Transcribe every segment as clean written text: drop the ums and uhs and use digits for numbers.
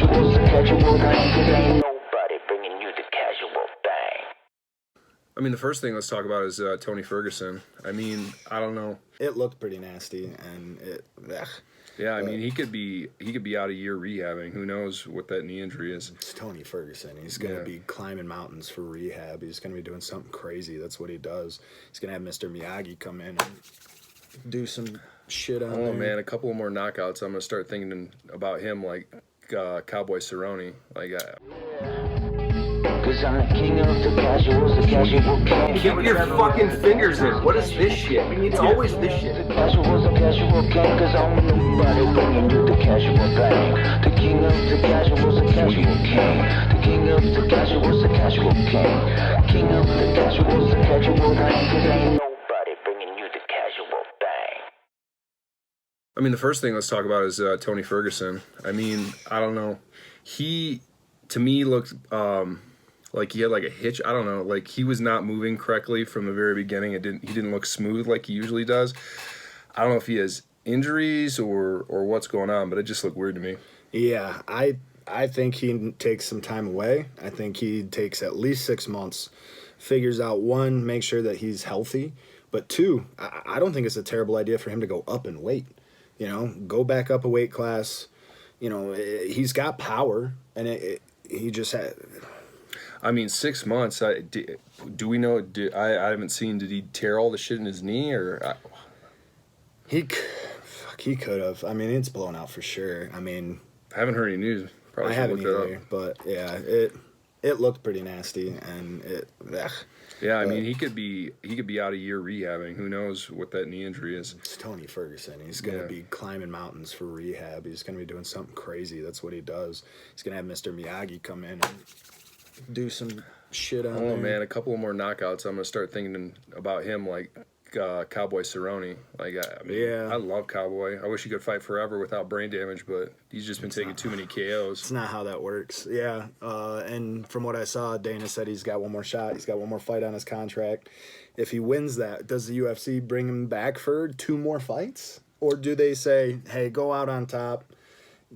casuals, the casual thing, 'cause ain't nobody bringing you the casual thing. I mean, the first thing let's talk about is Tony Ferguson. I mean, I don't know. It looked pretty nasty, and Yeah, I mean, he could be out a year rehabbing. Who knows what that knee injury is? it's Tony Ferguson. He's going to be climbing mountains for rehab. He's going to be doing something crazy. That's what he does. He's going to have Mr. Miyagi come in and do some shit on Oh there. man, a couple more knockouts. I'm gonna start thinking about him like Cowboy Cerrone. Like, Cause I'm the king of the casuals, the casual king. Keep your fucking fingers in. What is this shit? It's always this shit. The casuals, the casual king, 'cause I'm nobody bringing you the casual thing. The king of the casuals, the casual king. The king of the casuals, the casual king. King of the casuals, the casual thing, 'cause ain't nobody bringing you the casual thing. I mean, the first thing let's talk about is Tony Ferguson. I mean, I don't know. He, to me, looked like he had like a hitch. I don't know. Like he was not moving correctly from the very beginning. He didn't look smooth like he usually does. I don't know if he has injuries or what's going on, but it just looked weird to me. Yeah, I think he takes some time away. I think he takes at least 6 months, figures out, one, make sure that he's healthy, but two, I don't think it's a terrible idea for him to go up in weight. You know, go back up a weight class. You know, he's got power, and he just had. I mean, 6 months. Do we know? I haven't seen. Did he tear all the shit in his knee or? He could have. I mean, it's blown out for sure. I mean, I haven't heard any news. Probably I should haven't look that either, up. but yeah, it looked pretty nasty, and Yeah, I mean, he could be out a year rehabbing. Who knows what that knee injury is? It's Tony Ferguson. He's going to be climbing mountains for rehab. He's going to be doing something crazy. That's what he does. He's going to have Mr. Miyagi come in and do some shit on there. Oh man, a couple more knockouts. I'm gonna start thinking about him like Cowboy Cerrone. Like, I mean, Yeah. I love Cowboy. I wish he could fight forever without brain damage, but he's just been taking too many KOs. It's not how that works. Yeah, and from what I saw, Dana said he's got one more shot. He's got one more fight on his contract. If he wins that, does the UFC bring him back for 2 more fights? Or do they say, hey, go out on top,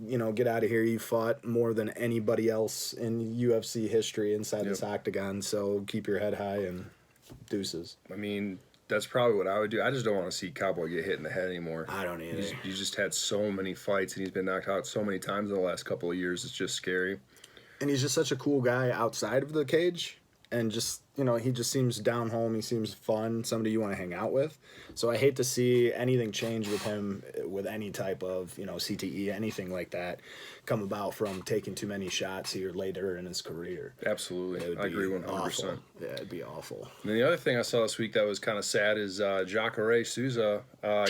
you know, get out of here. You fought more than anybody else in UFC history inside this octagon, so keep your head high and deuces. I mean, that's probably what I would do. I just don't want to see Cowboy get hit in the head anymore. I don't either. He's just had so many fights, and he's been knocked out so many times in the last couple of years. It's just scary. And he's just such a cool guy outside of the cage. And just, you know, he just seems down home. He seems fun, somebody you want to hang out with. So I hate to see anything change with him with any type of, you know, CTE, anything like that, come about from taking too many shots here later in his career. Absolutely. I agree 100%. Awful. Yeah, it'd be awful. And then the other thing I saw this week that was kind of sad is Jacare Souza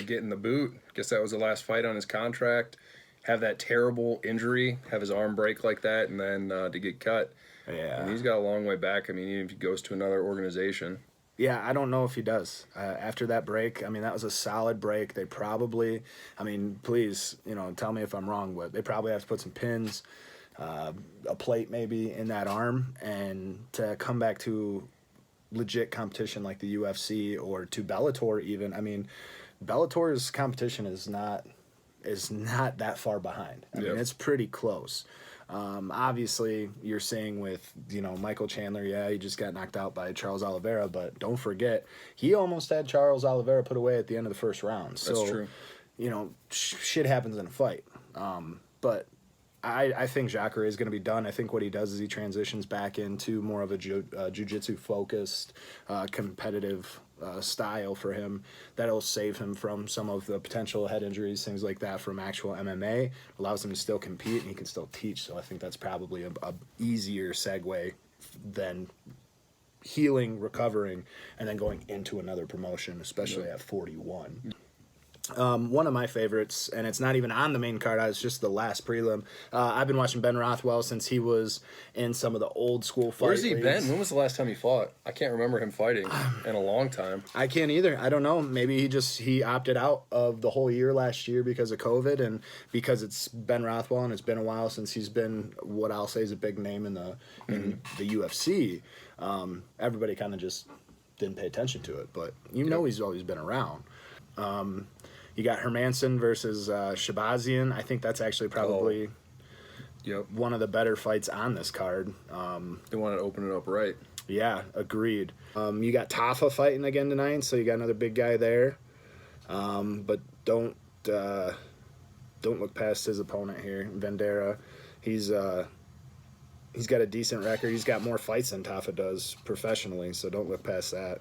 getting the boot. Guess that was the last fight on his contract. Have that terrible injury, have his arm break like that, and then to get cut. Yeah. And he's got a long way back. I mean, even if he goes to another organization. Yeah, I don't know if he does. After that break, I mean, that was a solid break. They probably, I mean, please, you know, tell me if I'm wrong, but they probably have to put some pins, a plate maybe in that arm, and to come back to legit competition like the UFC or to Bellator even. I mean, Bellator's competition is not that far behind. I mean, it's pretty close. Obviously, you're saying with, you know, Michael Chandler, yeah, he just got knocked out by Charles Oliveira, but don't forget, he almost had Charles Oliveira put away at the end of the first round. So, That's true. You know, shit happens in a fight. But I think Jacare is going to be done. I think what he does is he transitions back into more of a jiu-jitsu focused, competitive style for him that'll save him from some of the potential head injuries, things like that from actual MMA, allows him to still compete and he can still teach. So I think that's probably a easier segue than healing, recovering, and then going into another promotion, especially at 41. One of my favorites, and it's not even on the main card, it's just the last prelim. I've been watching Ben Rothwell since he was in some of the old school fight Where's he leagues. been? When was the last time he fought? I can't remember him fighting in a long time. I can't either. I don't know. Maybe he opted out of the whole year last year because of COVID and because it's Ben Rothwell and it's been a while since he's been what I'll say is a big name in the UFC. Everybody kind of just didn't pay attention to it, but you know he's always been around. You got Hermanson versus Shabazian. I think that's actually probably Yep. one of the better fights on this card. They want to open it up right. Yeah, agreed. You got Tafa fighting again tonight, so you got another big guy there. But don't look past his opponent here, Vendera. He's got a decent record. He's got more fights than Tafa does professionally, so don't look past that.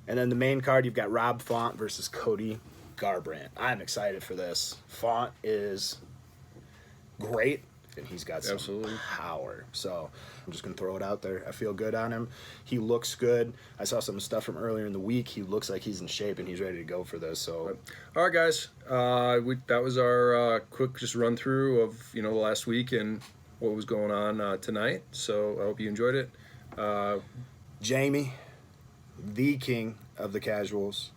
And then the main card, you've got Rob Font versus Cody Garbrandt. I'm excited for this. Font is great, and he's got some Absolutely. power. So I'm just going to throw it out there. I feel good on him. He looks good. I saw some stuff from earlier in the week. He looks like he's in shape, and he's ready to go for this. So, all right, guys. That was our quick just run through of the last week and what was going on tonight. So I hope you enjoyed it. Jamie, the king of the casuals,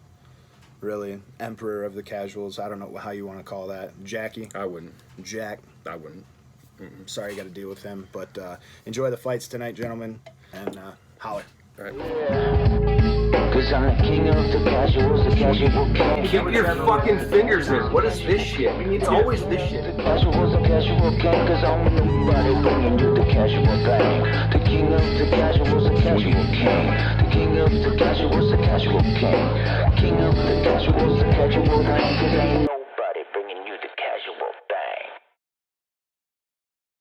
really, emperor of the casuals. I don't know how you want to call that. Jackie, I wouldn't. Jack. I wouldn't. Sorry you got to deal with him, but enjoy the fights tonight, gentlemen, and holler. All right. Cause I'm the king of the casuals, the casual king. Keep your fucking fingers in. What is this shit? It's always this shit. The casuals, the casual king. Cause I'm nobody bringing you the casual bang. The king of the casuals, the casual king. The king of the casuals, the casual king. King of the casuals, the casual king. Cause ain't